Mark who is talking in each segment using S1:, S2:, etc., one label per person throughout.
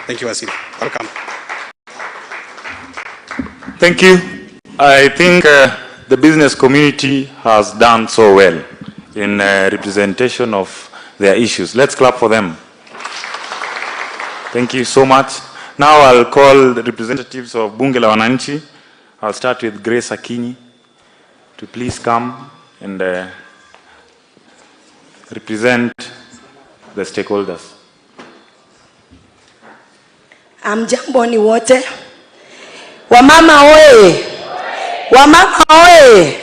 S1: Thank you, Waziri. Welcome.
S2: Thank you. I think the business community has done so well in representation of their issues. Let's clap for them. Thank you so much. Now I'll call the representatives of Bunge la Wananchi. I'll start with Grace Akinyi to please come and represent the stakeholders.
S3: Amjamboni wote. Wamama oye. Wamama oye.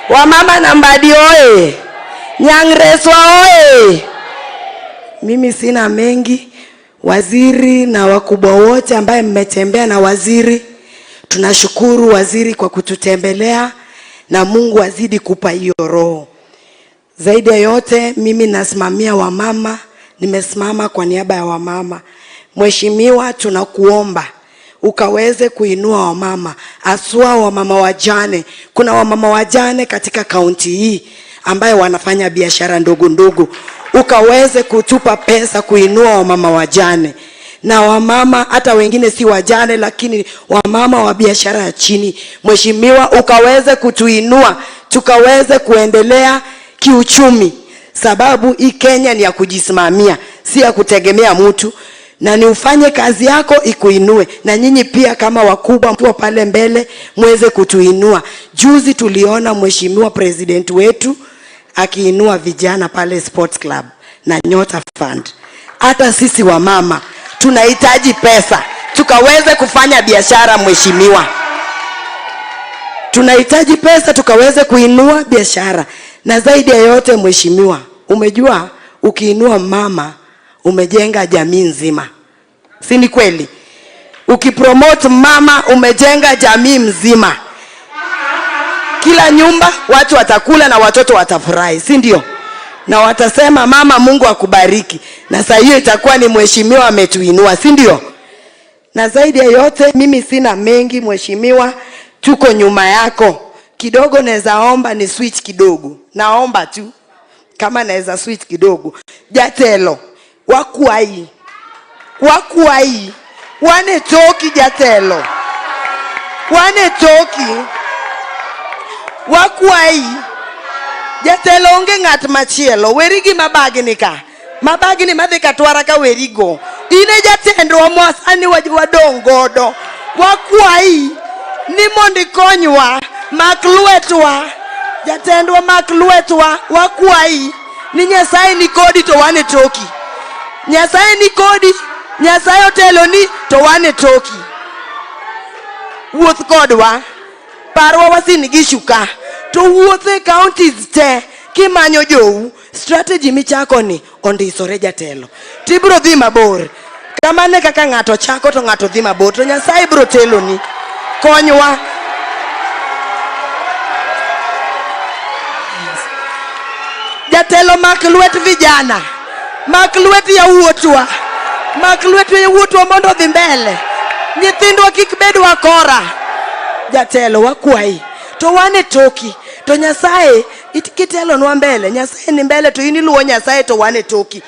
S3: Wamama na Mbadi oye. Nyangreswa oye. Mimi sina mengi. Waziri na wakubwa wote ambaye mmetembea na waziri, tunashukuru waziri kwa kututembelea, na Mungu azidi kupa hiyo roho. Zaidi ya yote mimi nasimamia wamama, nimesimama kwa niaba ya wamama. Mheshimiwa, tunakuomba ukaweze kuinua wamama, aswa wamama wajane. Kuna wamama wajane katika kaunti hii ambaye wanafanya biashara ndogo ndogo. Ukaweze kutupa pesa kuinua wamama wajane. Na wamama hata wengine si wajane lakini wamama wa biashara ya chini. Mheshimiwa, ukaweze kutuinua, tukaweze kuendelea kiuchumi. Sababu hii Kenya ni ya kujisimamia, si ya kutegemea mtu. Na ni ufanye kazi yako ikuinue. Na nyinyi pia kama wakubwa mkiwa pale mbele muweze kutuinua. Juzi tuliona Mheshimiwa President wetu akiinua vijana pale Sports Club na Nyota Fund. Hata sisi wamama tunahitaji pesa tukaweze kufanya biashara. Mheshimiwa, tunahitaji pesa tukaweze kuinua biashara. Na zaidi ya yote Mheshimiwa, umejua ukiinua mama umejenga jamii nzima, si ni kweli? Ukipromote mama umejenga jamii mzima. Kila nyumba watu watakula na watoto watafurahi, si ndio? Na watasema mama Mungu akubariki. Na sasa hiyo itakuwa ni Mheshimiwa ametuinua, si ndio? Na zaidi ya yote mimi sina mengi Mheshimiwa, tuko nyuma yako. Kidogo naweza omba ni switch kidogo. Naomba tu kama naweza switch kidogo. Jatelo wakuai wane toki jatelo wane toki wakuai jatelo onge ngat machielo werigi mabagni ka mabagni madhi katwara ka werigo ine jatendwa mwasani wadong godo wakuai ni mondi konywa maklwetwa jatendwa maklwetwa wakuai ni Nyasaye ni kodi to wane toki. Nyasaye ni kodi, Nyasaye otelo ni to wane toki. Wuoth kodwa, parwa wasini gishuka. To wuothe counties te, kimanyo jou, strategy michako ni ondisore jatelo. Tibro dhi mabor. Kamane kaka ngato chako to ngato dhi mabor. To Nyasaye bro telo ni. Konywa. Jatelo maklwet vijana. Maklwet ya uotwa. Maklwet ya uotwa mondo dhi mbele. Nyithindwa kik bed wakora. Jatelo wakuai. To wane toki. To Nyasaye kitelo nwa mbele. Nyasaye ni mbele to ini luo Nyasaye to wane toki.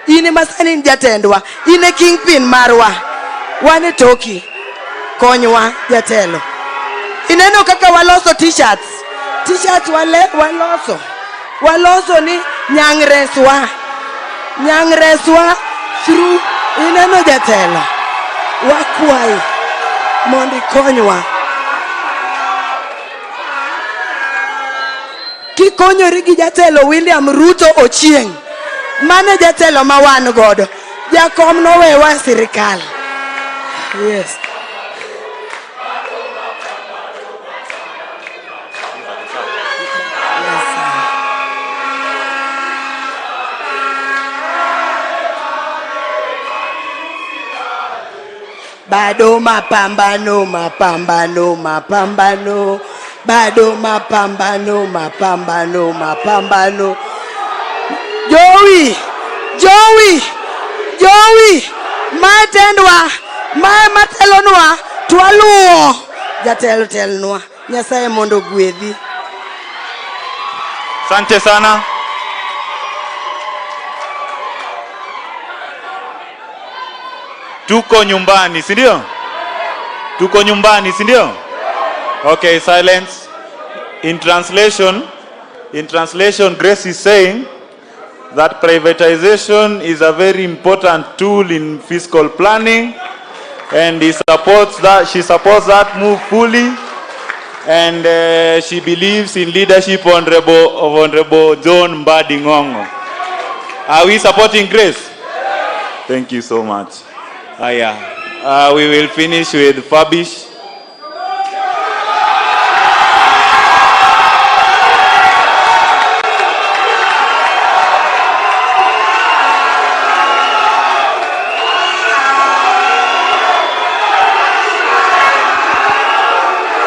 S3: Ini masani ni jatendwa. Ine kingpin marwa. Wane toki. Konywa jatelo. Ineno kaka waloso t-shirts. T-shirts waloso. Waloso ni nyangreswa. Nyangreswa through ineno jatelo. Wakuai. Mondi konywa. Kikonyo rigi jatelo William Ruto Ochieng. Mane jatelo mawan godo. Jakom no wewa sirikal. Yes. Bado mapambano. Bado mapambano. Joey. Matendwa. Matelonwa. Twaluo. Jatelo telnwa. Nyasaye mondo gwedhi.
S2: Asante sana. tuko nyumbani, si ndio? Tuko nyumbani, si ndio? Okay, silence. In translation, Grace is saying that privatization is a very important tool in fiscal planning, and she supports that move fully, and she believes in leadership of Honorable John Mbadi Ngongo. Are we supporting Grace? Thank you so much. We will finish with Fabish.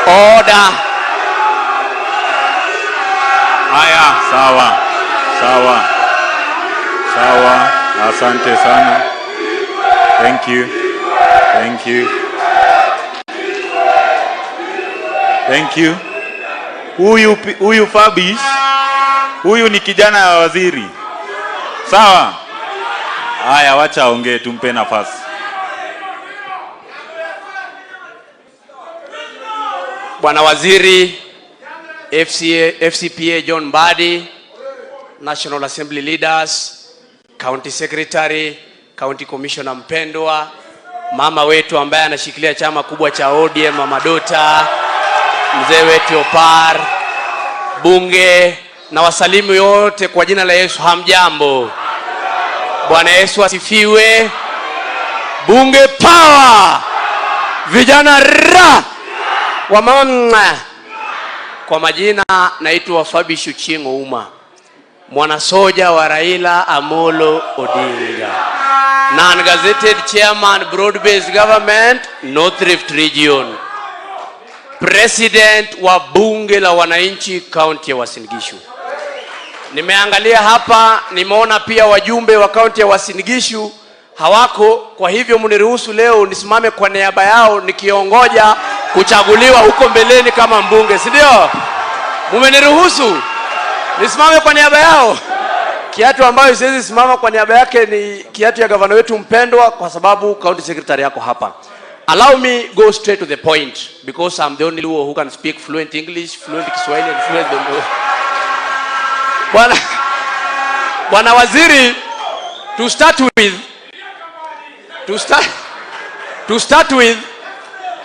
S1: Order.
S2: Sawa. Asante sana. Thank you. Huyu Fabish, huyu ni kijana wa waziri. Sawa? Haya, wacha aongee, tumpe nafasi.
S1: Bwana Waziri, FCPA John Mbadi, National Assembly Leaders, County Secretary, County Commissioner mpendwa, mama wetu ambaye anashikilia chama kubwa cha ODM, Mama Dota, mzee wetu Opar, bunge na wasalimu yote kwa jina la Yesu, hamjambo. Bwana Yesu asifiwe. Bunge power. Vijana ra. Wamama. Kwa majina naitwa Fabish Uchingo Uma, mwanasoja wa Raila Amolo Odinga, non-gazetted chairman broad-based government North Rift region, president wa bunge la wananchi county ya Uasin Gishu. Nimeangalia hapa, nimeona pia wajumbe wa county ya Uasin Gishu hawako, kwa hivyo mniruhusu leo nisimame kwa niaba yao nikiongoja kuchaguliwa huko mbeleni kama mbunge, si ndio? Mumeniruhusu nisimame kwa niaba yao. Kiatu ambayo siwezi simama kwa niaba yake ni kiatu ya gavana wetu mpendwa, kwa sababu county secretary yako hapa. Allow me go straight to the point, because I'm the only one who can speak fluent English, fluent Kiswahili and fluent Bongo. Bwana Waziri, to start with,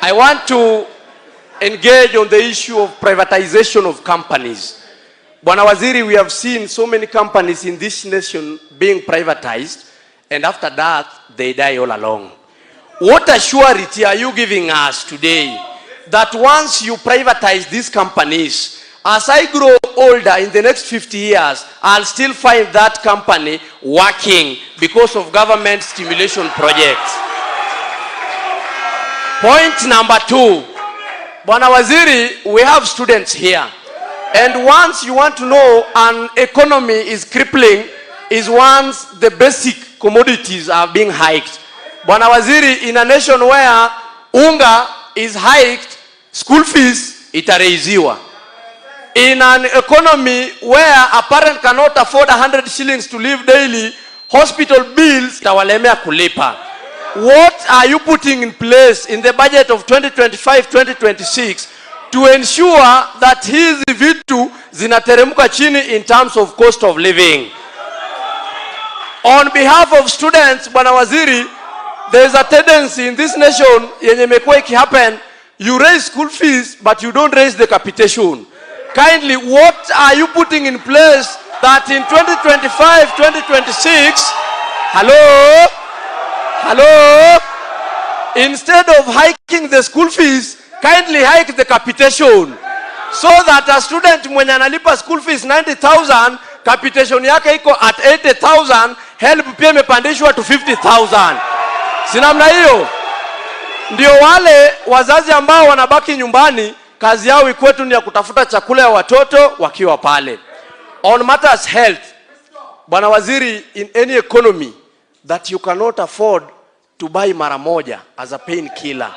S1: I want to engage on the issue of privatization of companies. Bwana Waziri, we have seen so many companies in this nation being privatized, and after that, they die all along. What assurity are you giving us today that once you privatize these companies, as I grow older in the next 50 years, I'll still find that company working because of government stimulation projects? Point number 2. Bwana Waziri, we have students here. And once you want to know an economy is crippling is once the basic commodities are being hiked. Bwana Waziri, in a nation where unga is hiked, school fees itaraiziwa. In an economy where a parent cannot afford 100 shillings to live daily, hospital bills tawalemea kulipa. What are you putting in place in the budget of 2025-2026 to ensure that hizi vitu zinateremka chini in terms of cost of living? On behalf of students, Bwana Waziri, there is a tendency in this nation yenye imekuwa ikihappen, you raise school fees but you don't raise the capitation. Kindly, what are you putting in place that in 2025-2026, instead of hiking the school fees, kindly hike the capitation, so that a student mwenye analipa school fees 90,000, capitation yake iko at 80,000, help pia imepandishwa to 50,000. Si namna hiyo? Ndio wale wazazi ambao wanabaki nyumbani, kazi yao kwetu ni ya kutafuta chakula ya watoto wakiwa pale. On matters health, Bwana Waziri, in any economy that you cannot afford to buy mara moja as a painkiller,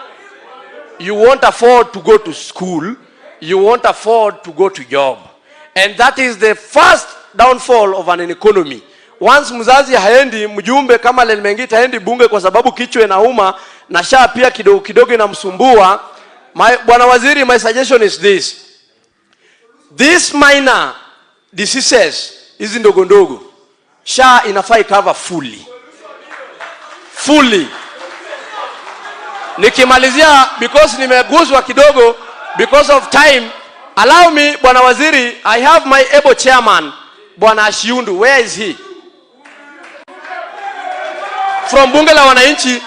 S1: you won't afford to go to school, you won't afford to go to job. And that is the first downfall of an economy. once mzazi haendi, mjumbe kama Lenmengita haendi bunge kwa sababu kichwa inauma na shaa pia kidogo kidogo inamsumbua. Bwana Waziri, my suggestion is this. These minor diseases, hizi ndogo ndogo, shaa inafai cover fully. Nikimalizia, because nimeguzwa kidogo because of time, allow me, Bwana Waziri, I have my able chairman, Bwana Ashiundu. Where is he? From bunge la wananchi,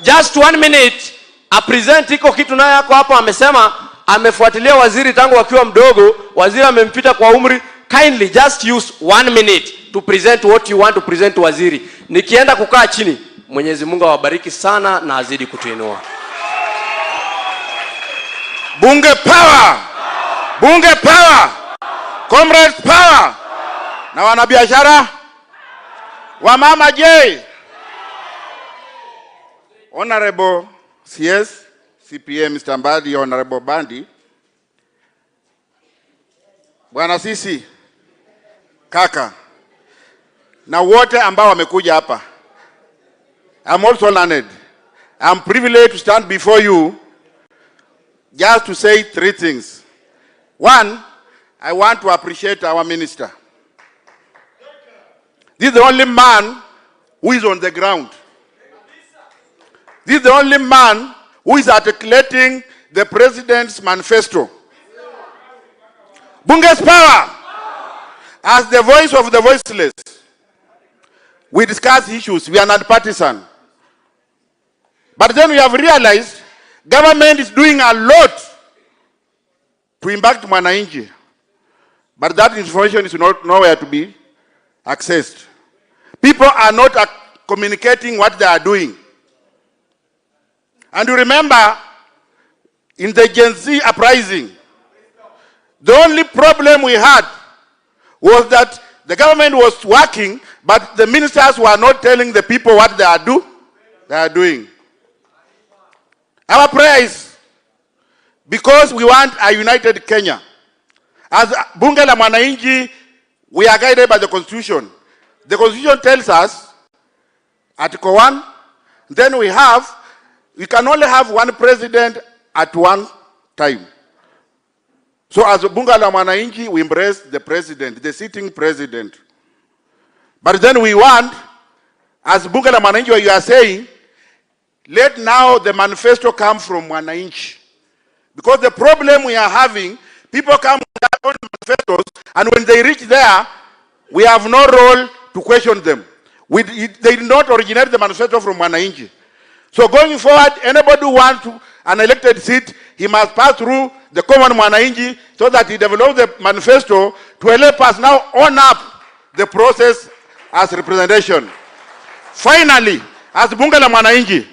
S1: just 1 minute, a present iko kitu nayo yako hapo. Amesema amefuatilia waziri tangu akiwa mdogo, waziri amempita kwa umri. Kindly just use 1 minute to present what you want to present to waziri. Nikienda kukaa chini, Mwenyezi Mungu awabariki sana na azidi kutuinua.
S4: Bunge power! Bunge power! Comrades power! Na wanabiashara wamama je? Honorable CS CPA Mr. Mbadi, Honorable Bandi, Bwana Sisi, kaka na wote ambao wamekuja hapa, I'm also learned. I'm privileged to stand before you just to say 3 things. One, I want to appreciate our minister. This is the only man who is on the ground. This is the only man who is articulating the president's manifesto. Bunge's power. As the voice of the voiceless, we discuss issues. We are not partisan. But then we have realized government is doing a lot to impact mwananchi. But that information is nowhere to be accessed. People are not communicating what they are doing. And you remember, in the Gen Z uprising, the only problem we had was that the government was working, but the ministers were not telling the people what they are doing. Our prayer is, because we want a united Kenya. As Bunge la Mwananchi, we are guided by the Constitution. The Constitution tells us, Article 1, then we can only have one president at one time. So as Bunge la Mwananchi, we embrace the president, the sitting president. But then we want, as Bunge la Mwananchi, what you are saying, let now the manifesto come from Mwananchi. Because the problem we are having, people come with their own manifestos, and when they reach there, we have no role to question them. They did not originate the manifesto from Mwananchi. So going forward, anybody who wants an elected seat, he must pass through the common Mwananchi so that he develops the manifesto to help us now own up the process as representation. Finally, as Bunge la Mwananchi,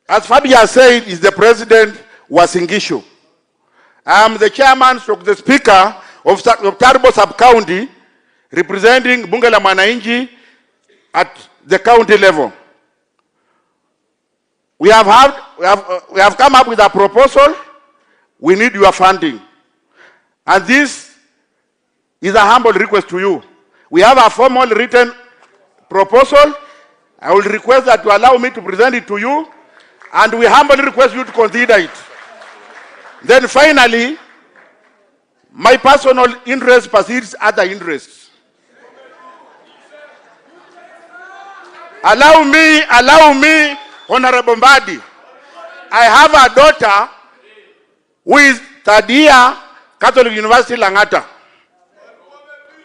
S4: as Fabi has said, is the president Wasingishu. I am the chairman, the speaker of Tarbo sub-county, representing Bunge la Mwananchi at the county level. We have come up with a proposal. We need your funding. And this is a humble request to you. We have a formal written proposal. I will request that you allow me to present it to you, and we humbly request you to consider it. Then finally, my personal interest precedes other interests. Allow me, Honorable Mbadi. I have a daughter who is third year Catholic University Langata.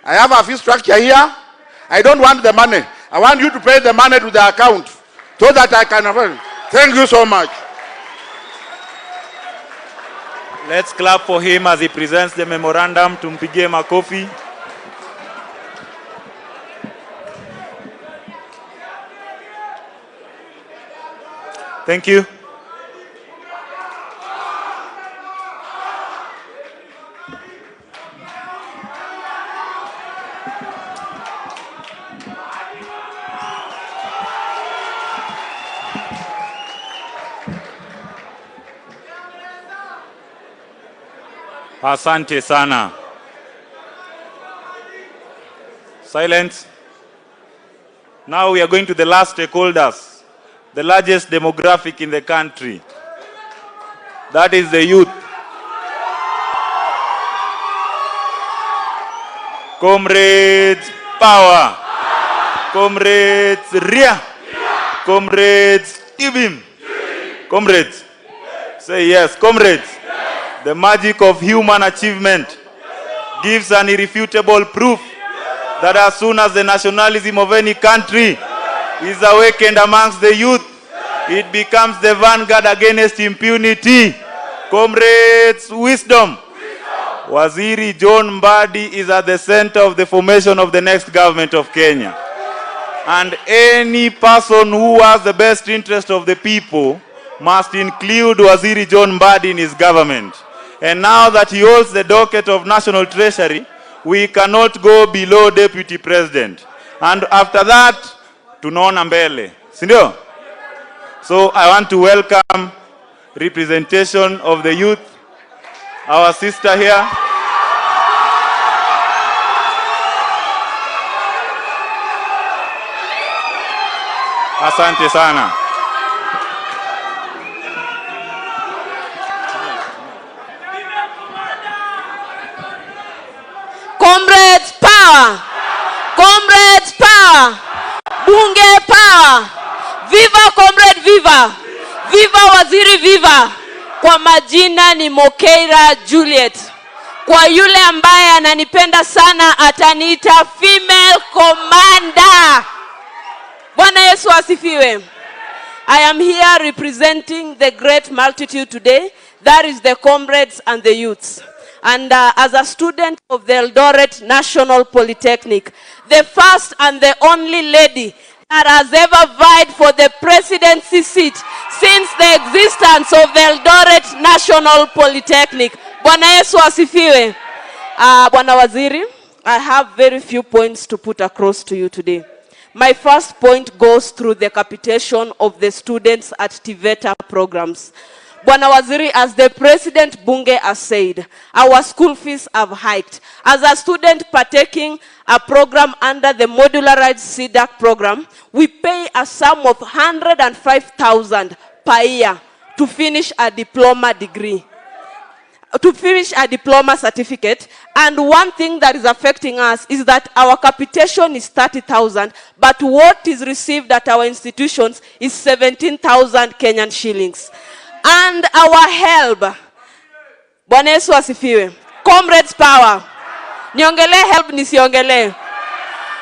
S4: I have a fee structure here. I don't want the money. I want you to pay the money to the account so that I can afford. Thank you so much.
S2: Let's clap for him as he presents the memorandum. Tumpigie makofi. Thank you. Asante sana. Silence. Now we are going to the last stakeholders, the largest demographic in the country. That is the youth. Comrades, power. Comrades, Ria. Comrades, Tibim. Comrades, say yes. Comrades, the magic of human achievement gives an irrefutable proof that as soon as the nationalism of any country is awakened amongst the youth, it becomes the vanguard against impunity. Comrades, wisdom. Waziri John Mbadi is at the center of the formation of the next government of Kenya. And any person who has the best interest of the people must include Waziri John Mbadi in his government. And now that he holds the docket of National Treasury, we cannot go below Deputy President. And after that, tunaona mbele. Sindio? So I want to welcome representation of the youth, our sister here. Asante sana.
S3: Comrades power! Comrades power! Bunge power! Viva comrade viva! Viva waziri viva! Kwa majina ni Mokeira Juliet. Kwa yule ambaye ananipenda sana ataniita female commander. Bwana Yesu asifiwe. I am here representing the great multitude today. That is the comrades and the youths. And as a student of the Eldoret National Polytechnic, the first and the only lady that has ever vied for the presidency seat since the existence of the Eldoret National Polytechnic. Bwana Yesu asifiwe. Bwana Waziri, I have very few points to put across to you today. My first point goes through the capitation of the students at TVETA programs. Bwana Waziri, as the President Bunge has said, our school fees have hiked. As a student partaking a program under the modularized CDAC program, we pay a sum of 105,000 per year to finish a diploma degree, to finish a diploma certificate. And one thing that is affecting us is that our capitation is 30,000, but what is received at our institutions is 17,000 Kenyan shillings. And our help, Bwana Yesu asifiwe. Comrades power. Niongele help nisiongele.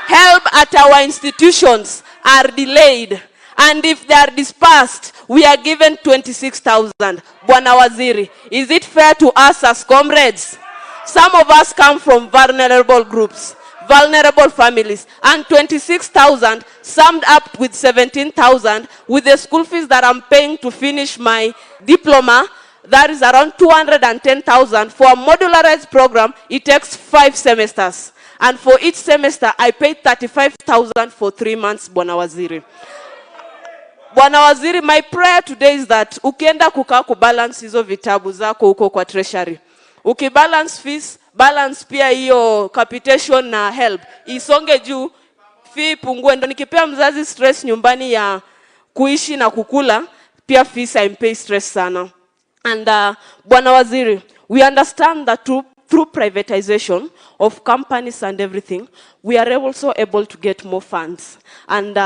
S3: Help at our institutions are delayed. And if they are dispersed, we are given 26,000. Bwana Waziri, is it fair to us as comrades? Some of us come from vulnerable groups, vulnerable families, and 26,000 summed up with 17,000 with the school fees that I'm paying to finish my diploma, that is around 210,000. For a modularized program, it takes 5 semesters. And for each semester, I pay 35,000 for 3 months, Bwana Waziri. Bwana Waziri, my prayer today is that ukienda kukaa kubalance hizo vitabu zako huko kwa treasury. Ukibalance fees, balance pia hiyo capitation na help. Isonge juu, fee pungue. Ndo nikipea mzazi stress nyumbani ya kuishi na kukula, pia fees haimpei stress sana. And Bwana Waziri, we understand that through privatization of companies and everything, we are also able to get more funds. And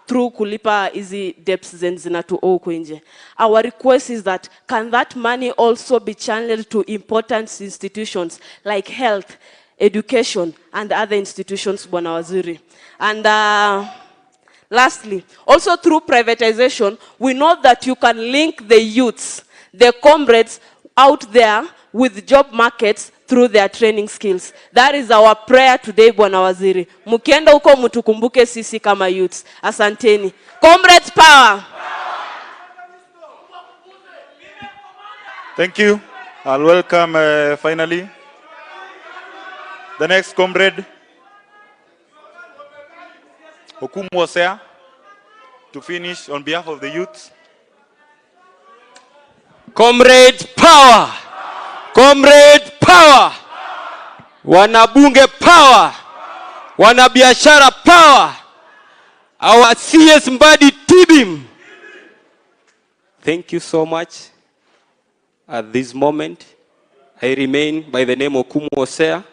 S3: through kulipa hizi debts zinatu huko nje. Our request is that can that money also be channeled to important institutions like health, education, and other institutions, Bwana Waziri. And lastly, also through privatization, we know that you can link the youths, the comrades out there with job markets through their training skills. That is our prayer today, Bwana Waziri. Mukienda huko mutukumbuke sisi kama youths. Asanteni. Comrades power.
S2: Thank you. I'll welcome finally the next comrade, Okumu Osea, to finish on behalf of the youth.
S1: Comrade power. Comrade power. Wanabunge power.
S5: Wanabiashara power. Our CS Mbadi Tibim. Thank you so much. At this moment, I remain by the name of Kumosea.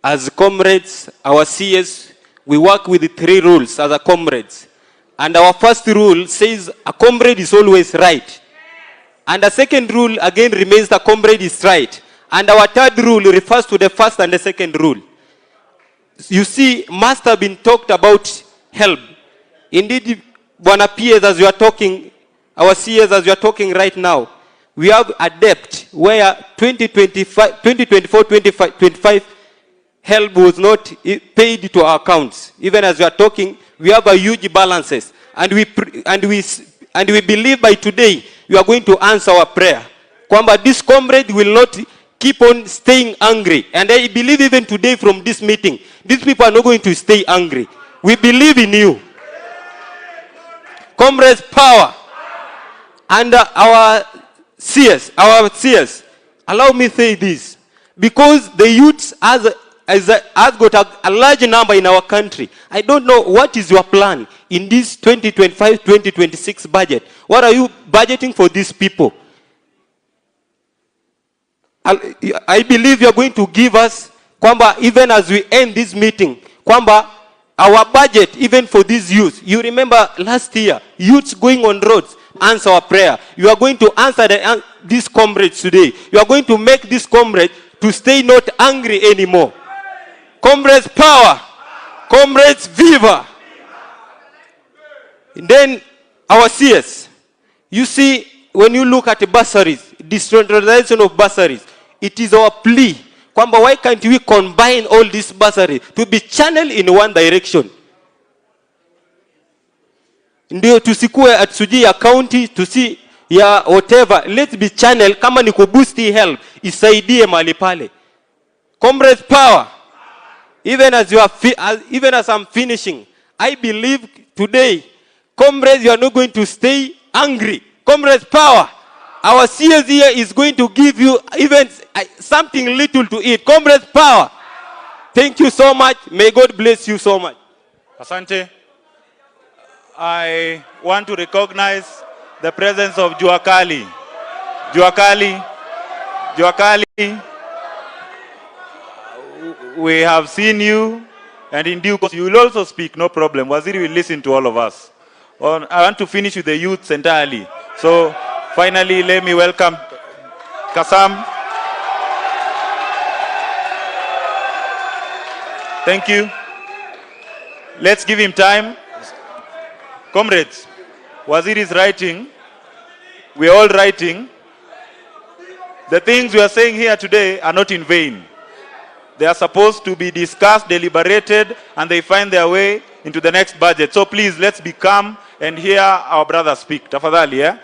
S5: As comrades, our CS, we work with the 3 rules as a comrades. And our first rule says a comrade is always right. And the second rule again remains the comrade is right. And our third rule refers to the first and the second rule. You see, must have been talked about help. Indeed, Bwana PS, as you are talking, our CS, as you are talking right now, we have a debt where 2024-25 help was not paid to our accounts. Even as we are talking, we have a huge balances. And we believe by today, we are going to answer our prayer. Kwamba this comrade will not keep on staying angry. And I believe even today from this meeting, these people are not going to stay angry. We believe in you. Comrades, power. And our CS, allow me to say this. Because the youth has got a large number in our country. I don't know what is your plan in this 2025-2026 budget. What are you budgeting for these people? I believe you are going to give us, kwamba, even as we end this meeting, kwamba, our budget, even for these youth. You remember last year, youths going on roads, answer our prayer. You are going to answer these comrades today. You are going to make this comrade to stay not angry anymore. Comrades, power. Comrades, viva. And then our CS. You see, when you look at the bursaries, decentralization of bursaries, it is our plea. Kwamba, why can't we combine all these bursaries to be channeled in one direction? Ndio tusikue atsuji ya county, tusi ya whatever. Let's be channel, kama ni kuboosti help, isaidie mahali pale. Comrades, power. Even as I'm finishing, I believe today, comrades, you are not going to stay angry. Comrades, power. Our CS here is going to give you even something little to eat. Comrades, power. Thank you so much. May God bless you so much.
S2: Asante. I want to recognize the presence of Juakali. Juakali. We have seen you, and in due course you will also speak, no problem. Waziri will listen to all of us. I want to finish with the youths entirely. So finally, let me welcome Kasam. Thank you. Let's give him time. Comrades, Waziri is writing. We are all writing. The things we are saying here today are not in vain. They are supposed to be discussed, deliberated, and they find their way into the next budget. So please, let's be calm and hear our brother speak. Tafadhali, yeah?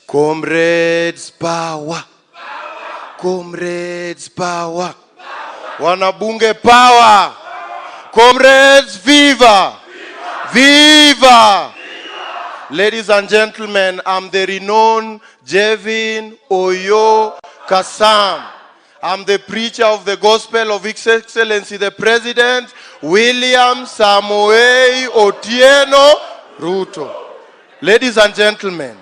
S6: Comrades, power. Comrades, power. Wanabunge, power. Comrades, viva. Viva. Ladies and gentlemen, I'm the renowned Jevin Oyo Kasam. I'm the preacher of the gospel of His Excellency the President, William Samoei Otieno Ruto. Ladies and gentlemen,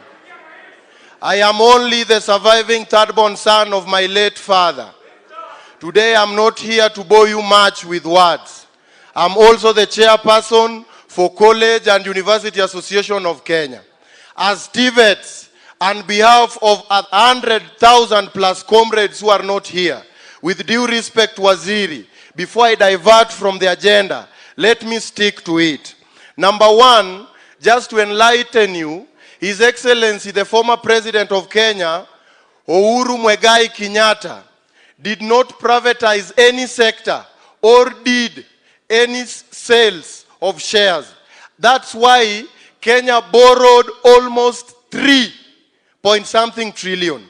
S6: I am only the surviving third-born son of my late father. Today I'm not here to bore you much with words. I'm also the chairperson for College and University Association of Kenya. As TVETs, on behalf of 100,000 plus comrades who are not here, with due respect, Waziri, before I divert from the agenda, let me stick to it. Number one, just to enlighten you, His Excellency, the former President of Kenya, Uhuru Kenyatta, did not privatize any sector or did any sales of shares. That's why Kenya borrowed almost 3-point-something trillion.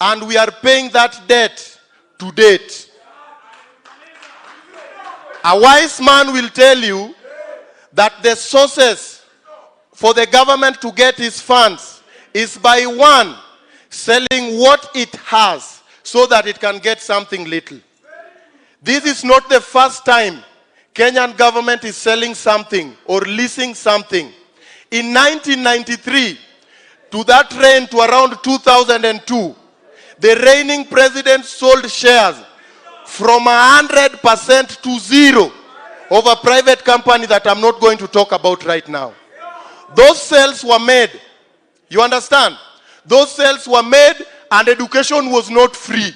S6: And we are paying that debt to date. A wise man will tell you that the sources for the government to get its funds is by one, selling what it has so that it can get something little. This is not the first time Kenyan government is selling something or leasing something. In 1993, to that reign to around 2002, the reigning president sold shares from 100% to zero of a private company that I'm not going to talk about right now. Those sales were made. You understand? Those sales were made and education was not free.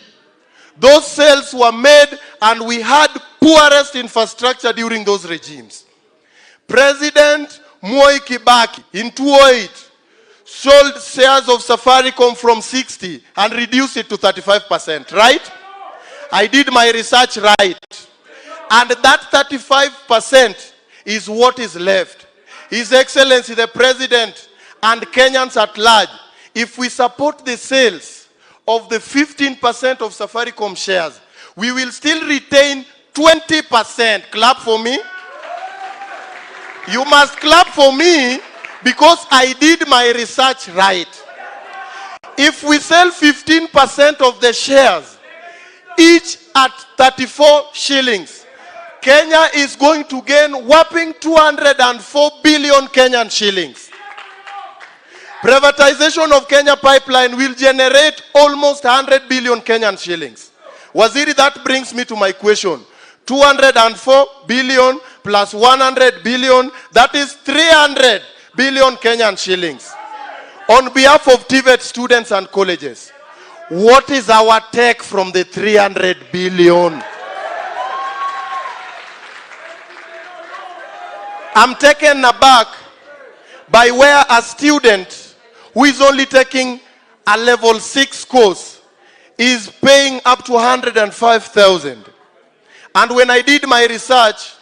S6: Those sales were made and we had poorest infrastructure during those regimes. President Mwai Kibaki in 2008 sold shares of Safaricom from 60 and reduced it to 35%, right? I did my research right. And that 35% is what is left. His Excellency the President and Kenyans at large, if we support the sales of the 15% of Safaricom shares, we will still retain 20%. Clap for me. You must clap for me because I did my research right. If we sell 15% of the shares, each at 34 shillings, Kenya is going to gain whopping 204 billion Kenyan shillings. Privatization of Kenya Pipeline will generate almost 100 billion Kenyan shillings. Waziri, that brings me to my question. 204 billion plus 100 billion, that is 300 billion Kenyan shillings. On behalf of TVET students and colleges, what is our take from the 300 billion? I'm taken aback by where a student who is only taking a level 6 course is paying up to 105,000. And when I did my research,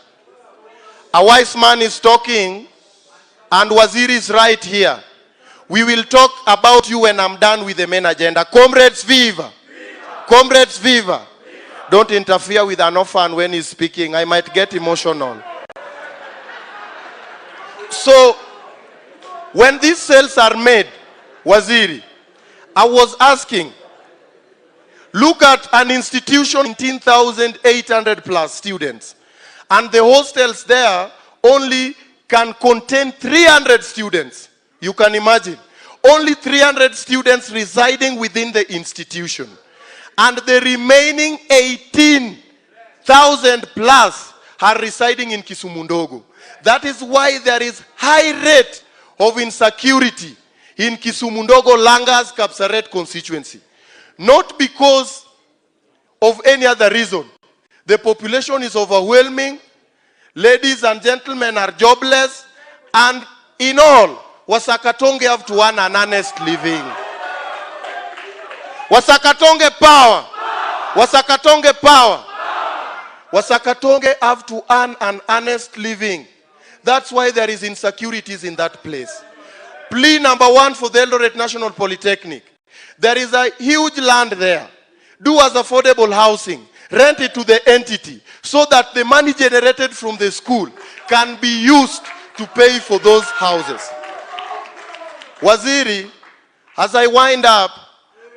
S6: a wise man is talking and Waziri is right here. We will talk about you when I'm done with the main agenda. Comrades, viva! Comrades, viva! Don't interfere with an orphan when he's speaking. I might get emotional. So, when these sales are made, Waziri, I was asking, look at an institution, 19,800 plus students. And the hostels there only can contain 300 students. You can imagine. Only 300 students residing within the institution. And the remaining 18,000 plus are residing in Kisumu. That is why there is high rate of insecurity in Kisumu, Langas, Kapsaret constituency. Not because of any other reason. The population is overwhelming. Ladies and gentlemen are jobless. And in all, Wasakatonge have to earn an honest living. Wasakatonge power. Wasakatonge power. Wasakatonge have to earn an honest living. That's why there is insecurities in that place. Plea number 1 for the Eldoret National Polytechnic. There is a huge land there. Do as affordable housing. Rent it to the entity so that the money generated from the school can be used to pay for those houses. Waziri, as I wind up,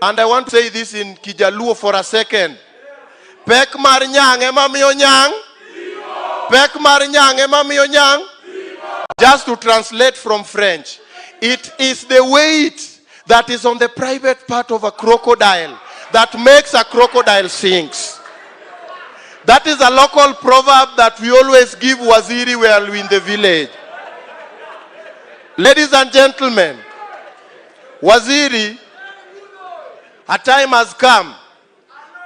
S6: and I want to say this in Kijaluo for a second. Pek mar nyang ema miyo nyang. Pek mar nyang ema miyo nyang. Just to translate from French, it is the weight that is on the private part of a crocodile that makes a crocodile sinks. That is a local proverb that we always give Waziri while we're in the village. Ladies and gentlemen, Waziri, a time has come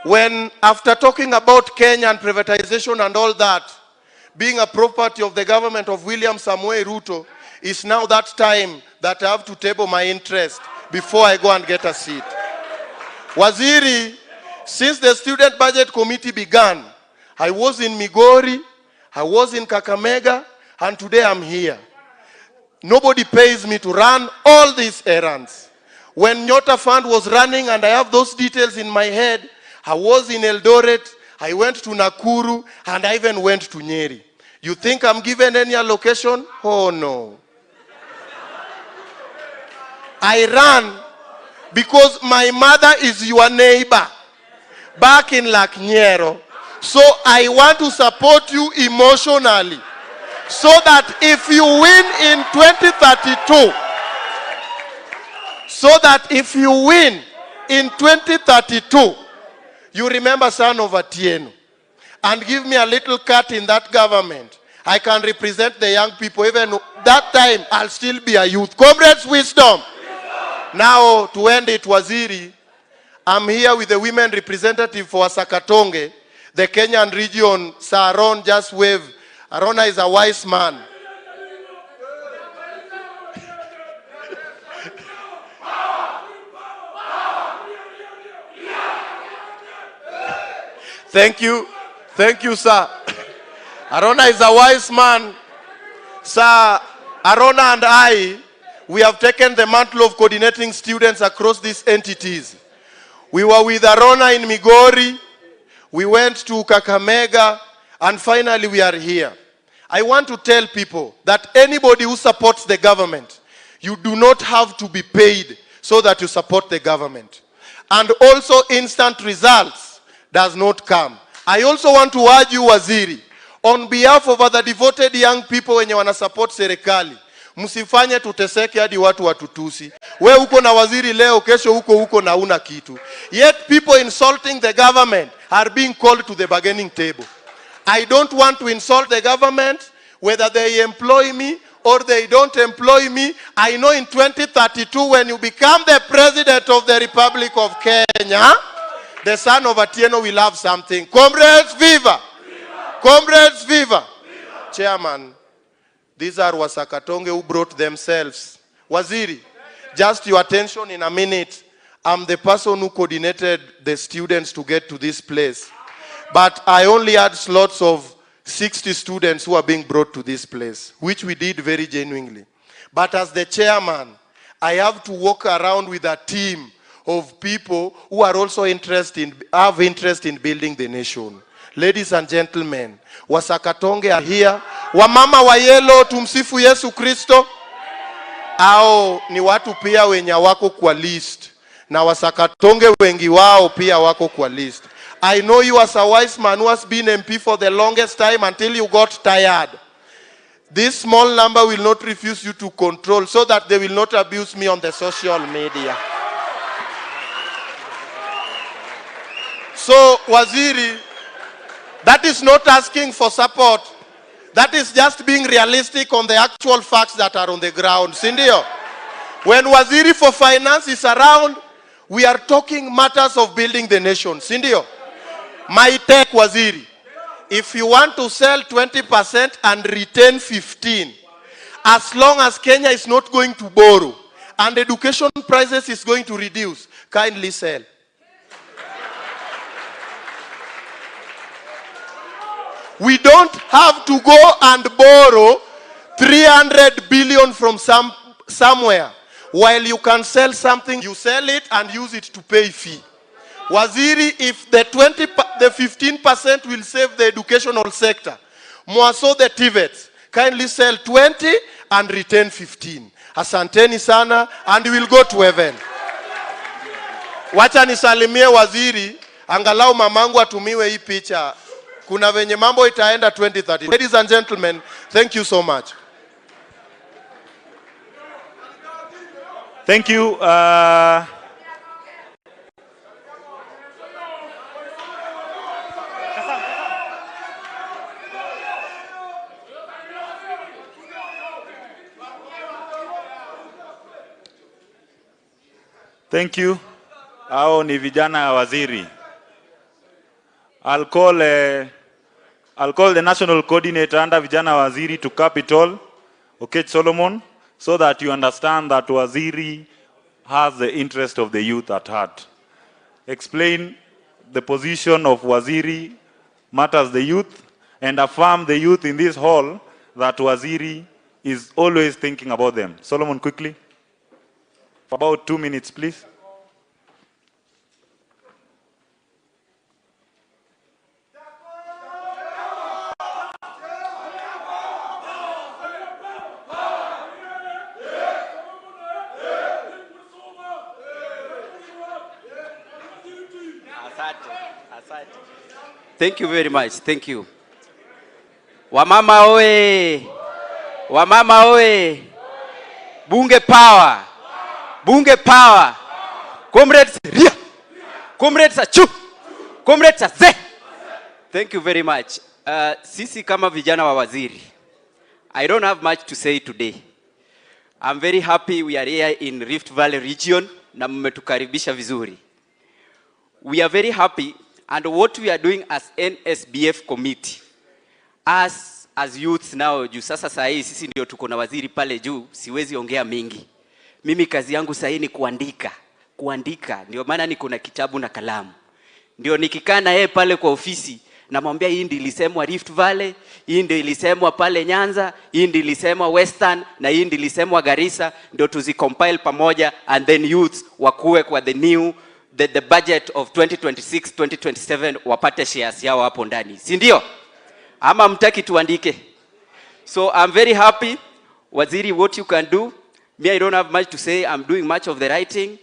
S6: when, after talking about Kenya and privatization and all that, being a property of the government of William Samoei Ruto, is now that time that I have to table my interest before I go and get a seat. Waziri, since the Student Budget Committee began, I was in Migori, I was in Kakamega, and today I'm here. Nobody pays me to run all these errands. When Nyota Fund was running, and I have those details in my head, I was in Eldoret, I went to Nakuru, and I even went to Nyeri. You think I'm given any allocation? Oh no. I ran because my mother is your neighbor. back in Laknyero. So I want to support you emotionally. So that if you win in 2032, in 2032, you remember son of Atieno, and give me a little cut in that government. I can represent the young people. Even that time, I'll still be a youth. Comrades, wisdom. Now, to end it, Waziri, I'm here with the women representative for Sakatonge, the Kenyan region. Sir Aaron, just wave. Arona is a wise man. Thank you, sir. Arona is a wise man. Sir, Arona and I, we have taken the mantle of coordinating students across these entities. We were with Arona in Migori, we went to Kakamega, and finally we are here. I want to tell people that anybody who supports the government, you do not have to be paid so that you support the government. And also instant results does not come. I also want to urge you, Waziri, on behalf of other devoted young people wenye wana support serikali, msifanye tuteseke hadi watu watutusi. We uko na waziri leo, kesho uko na una kitu. Yet people insulting the government are being called to the bargaining table. I don't want to insult the government, whether they employ me or they don't employ me. I know in 2032, when you become the president of the Republic of Kenya, the son of Atieno will have something. Comrades, viva! Viva! Comrades, viva! Viva! Chairman, these are Wasakatonge who brought themselves. Waziri, just your attention in a minute. I'm the person who coordinated the students to get to this place. But I only had slots of 60 students who are being brought to this place, which we did very genuinely. But as the chairman, I have to walk around with a team of people who are also have interest in building the nation. Ladies and gentlemen, Wasakatonge are here. Wamama wa yellow, tumsifu Yesu Kristo. Ao ni watu pia wenye wako kwa list. Na Wasakatonge wengi wao pia wako kwa list. I know you as a wise man who has been MP for the longest time until you got tired. This small number will not refuse you to control so that they will not abuse me on the social media. So, Waziri, that is not asking for support. That is just being realistic on the actual facts that are on the ground. Sindio? When Waziri for Finance is around, we are talking matters of building the nation. Sindio? My tech, Waziri, if you want to sell 20% and retain 15%, as long as Kenya is not going to borrow and education prices is going to reduce, kindly sell. We don't have to go and borrow 300 billion from somewhere. While you can sell something, you sell it and use it to pay fee. Waziri, if the 15% will save the educational sector, Mwaso the TVETs, kindly sell 20 and retain 15. Asanteni sana, and we will go to heaven. Wacha nisalimie Waziri, angalau mamangu atumiwe hii picha. Kuna venye mambo itaenda 2030. Ladies and gentlemen, thank you so much.
S2: Thank you. Thank you. Hao ni vijana waziri. I'll call the national coordinator under vijana waziri to Capitol, okay, Solomon, so that you understand that waziri has the interest of the youth at heart. Explain the position of waziri matters the youth, and affirm the youth in this hall that waziri is always thinking about them. Solomon, quickly. For about 2 minutes, please.
S5: Thank you very much. Thank you. Wamama oe! Wamama oe! Bunge power! Bunge power! Comrades ria! Comrades achu! Comrades aze! Thank you very much. Sisi kama vijana wa waziri, I don't have much to say today. I'm very happy we are here in Rift Valley region na mmetukaribisha vizuri. We are very happy, and what we are doing as NSBF committee, as youths now, juu sasa sahi sisi ndio tuko na waziri pale juu, siwezi ongea mingi. Mimi kazi yangu sahi ni kuandika, ndio maana niko na kitabu na kalamu. Ndio nikikaa na yeye pale kwa ofisi, namwambia hii ndio ilisemwa Rift Valley, hii ndio ilisemwa pale Nyanza, hii ndio ilisemwa Western, na hii ndio ilisemwa Garissa, ndio tuzicompile pamoja, and then youths wakuwe kwa the budget of 2026-2027 wapate shares yao hapo ndani. Si ndio? Ama mtaki tuandike? So I'm very happy. Waziri, what you can do, me I don't have much to say. I'm doing much of the writing.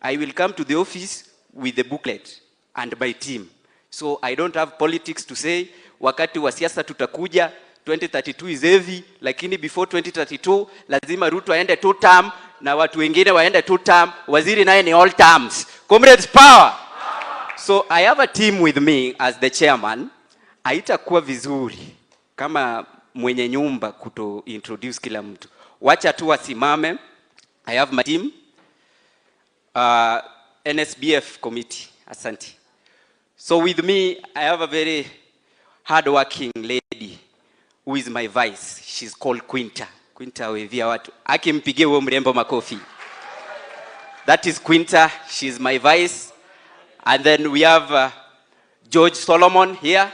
S5: I will come to the office with the booklet and my team. So I don't have politics to say. Wakati wa siasa tutakuja, 2032 is heavy, lakini before 2032 lazima Ruto aende 2 term na watu wengine waende 2 term, waziri naye ni all terms. Comrades power. So I have a team with me as the chairman. Haitakuwa vizuri kama mwenye nyumba kuto introduce kila mtu. Wacha tu wasimame. I have my team. NSBF committee. Asante. So with me, I have a very hard-working lady who is my vice. She's called Quinta. Quinta wevia watu. Akimpigie huo mrembo makofi. That is Quinta. She's my vice. And then we have George Solomon here.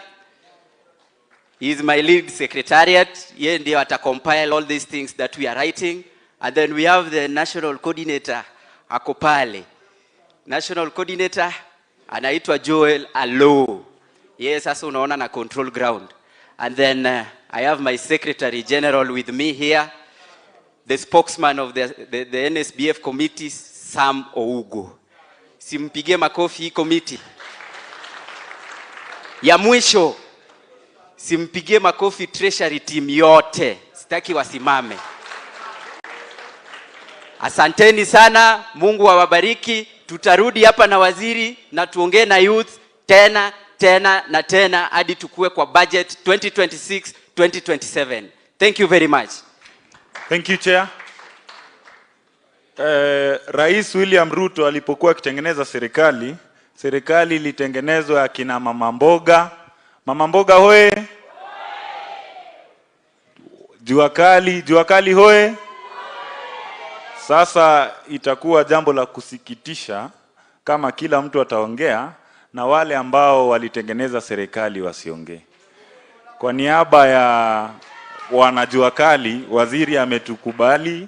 S5: He is my lead secretariat. Yeye ndiye atacompile all these things that we are writing. And then we have the national coordinator ako pale. National coordinator anaitwa Joel Alo. Yes, sasa unaona na control ground. And then I have my secretary general with me here, the spokesman of the NSBF committee, Sam Ougo. Simpigie makofi hii committee. Ya mwisho, simpigie makofi treasury team yote. Sitaki wasimame. Asanteni sana, Mungu awabariki. Tutarudi hapa na waziri na tuongee na youth tena hadi tukue kwa budget 2026-2027. Thank you very much.
S2: Thank you, Chair. Rais William Ruto alipokuwa akitengeneza serikali ilitengenezwa akina mama mboga. Mama mboga hoye. Jua kali hoye. Sasa itakuwa jambo la kusikitisha kama kila mtu ataongea na wale ambao walitengeneza serikali wasiongee. Kwa niaba ya wanajua kali, waziri ametukubali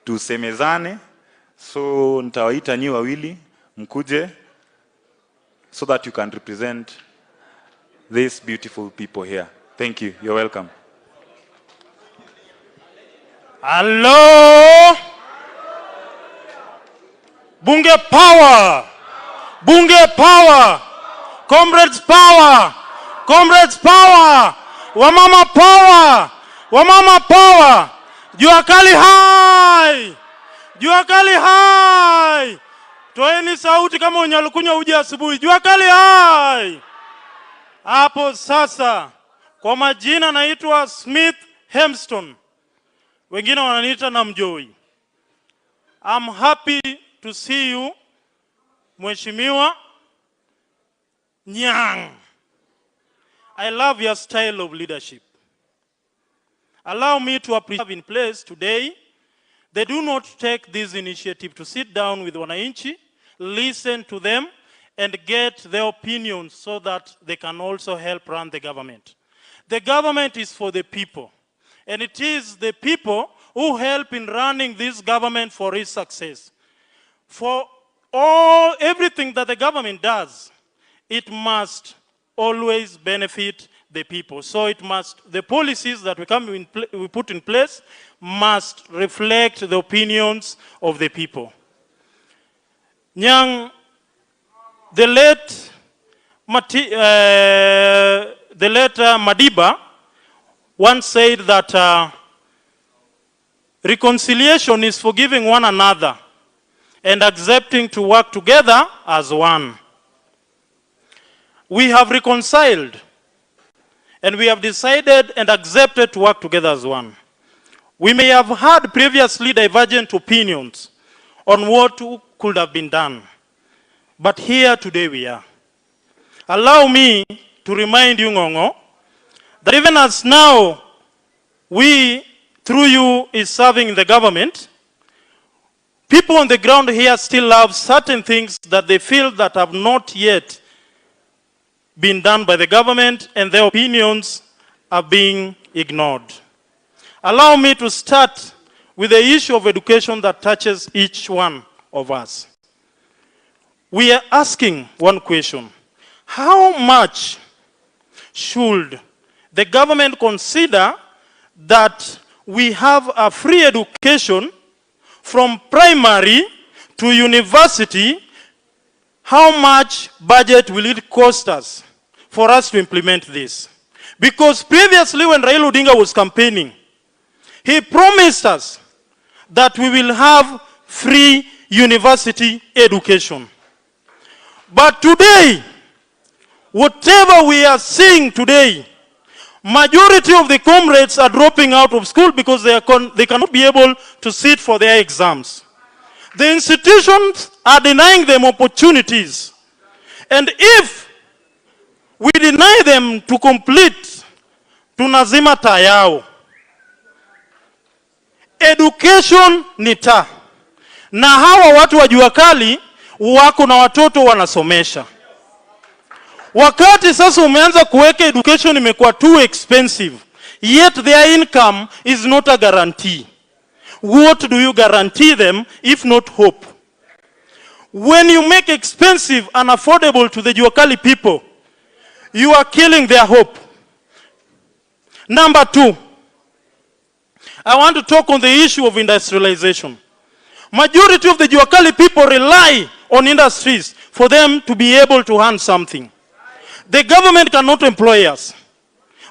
S2: tusemezane. So nitawaita nyi wawili mkuje so that you can represent these beautiful people here. Thank you. You're welcome.
S7: Hello. Bunge power! Bunge power! Comrades power! Comrades power! Wamama power! Wamama power! Jua kali hai! Jua kali hai! Toeni sauti kama unyalukunywa uji asubuhi. Jua kali hai! Hapo sasa, kwa majina naitwa Smith Hemston. Wengine wananiita Namjoi. I'm happy to see you, Mheshimiwa Nyang. I love your style of leadership. Allow me to appreciate in place today. They do not take this initiative to sit down with wananchi, listen to them, and get their opinions so that they can also help run the government. The government is for the people, and it is the people who help in running this government for its success. For everything that the government does, it must always benefit the people. So the policies that we put in place must reflect the opinions of the people. Nyang, the late the late Madiba once said that reconciliation is forgiving one another and accepting to work together as one. We have reconciled and we have decided and accepted to work together as one. We may have had previously divergent opinions on what could have been done, but here today we are. Allow me to remind you, Ngongo, that even as now we, through you, is serving in the government, people on the ground here still have certain things that they feel that have not yet been done by the government, and their opinions are being ignored. Allow me to start with the issue of education that touches each one of us. We are asking one question. How much should the government consider that we have a free education from primary to university? How much budget will it cost us for us to implement this? Because previously when Raila Odinga was campaigning, he promised us that we will have free university education. But today, whatever we are seeing today, majority of the comrades are dropping out of school because they cannot be able to sit for their exams. The institutions are denying them opportunities. And if we deny them to complete, tunazima tayao. Education ni taa. Na hawa watu wa jua kali wako na watoto wanasomesha. Wakati sasa umeanza kuweka education imekuwa too expensive, yet their income is not a guarantee. What do you guarantee them if not hope? When you make expensive and affordable to the Juakali people, you are killing their hope. Number two, I want to talk on the issue of industrialization. Majority of the Juakali people rely on industries for them to be able to earn something. The government cannot employ us,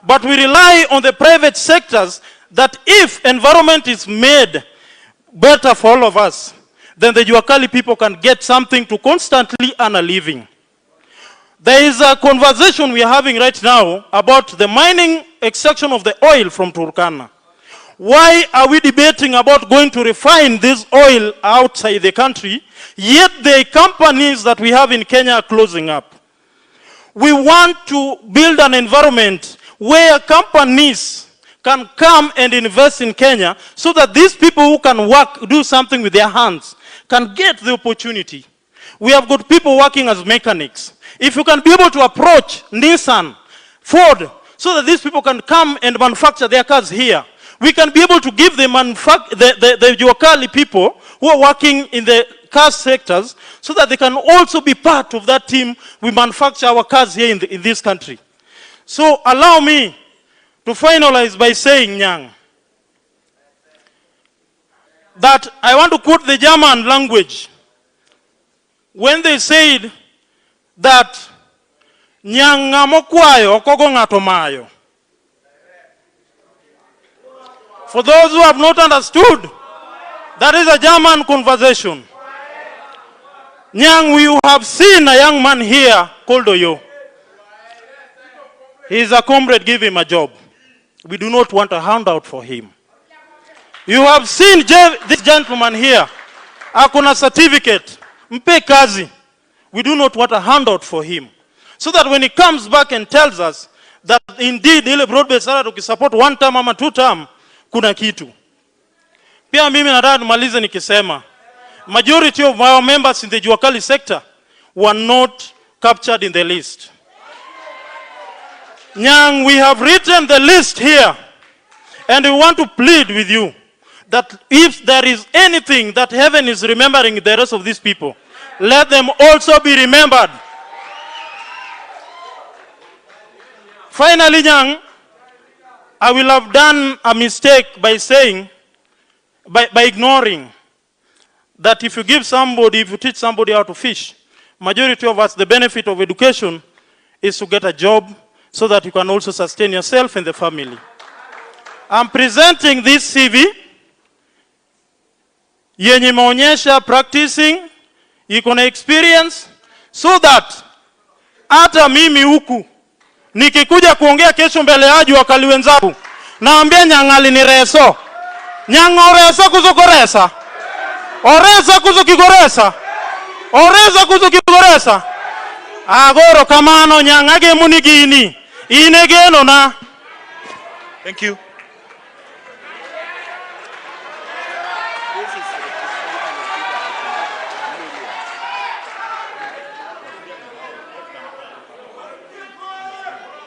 S7: but we rely on the private sectors that if environment is made better for all of us, then the Juakali people can get something to constantly earn a living. There is a conversation we are having right now about the mining extraction of the oil from Turkana. Why are we debating about going to refine this oil outside the country, yet the companies that we have in Kenya are closing up? We want to build an environment where companies can come and invest in Kenya so that these people who can work, do something with their hands, can get the opportunity. We have got people working as mechanics. If you can be able to approach Nissan, Ford, so that these people can come and manufacture their cars here, we can be able to give the Juakali people who are working in the car sectors so that they can also be part of that team. We manufacture our cars here in this country. So allow me to finalize by saying, Nyang, that I want to quote the German language when they said that Nyang ng'amokwayo kogo ng'ato mayo. For those who have not understood, that is a German conversation. Nyang, we have seen a young man here called Oyo. He is a comrade, give him a job. We do not want a handout for him. You have seen this gentleman here. Akuna certificate. Mpe kazi. We do not want a handout for him. So that when he comes back and tells us that indeed ile broad-based salary tukisupport 1 term ama 2 term, kuna kitu. Pia mimi nataka nimalize nikisema majority of our members in the Juakali sector were not captured in the list. Nyang, we have written the list here and we want to plead with you that if there is anything that heaven is remembering the rest of these people, let them also be remembered. Finally, Nyang, I will have done a mistake by saying, by ignoring that if you give somebody, if you teach somebody how to fish, majority of us, the benefit of education is to get a job so that you can also sustain yourself and the family. I'm presenting this CV yenye maonyesha practicing, iko na experience, so that hata mimi huku nikikuja kuongea kesho mbele yaji wakali wenzangu, naambia nyangali ni reso. Nyangoresa kuzokoresa. Oresa kuzokigoresa. Oresa kuzokigoresa. Agoro kamano nyangage munigini. Inegeno na.
S2: Thank you.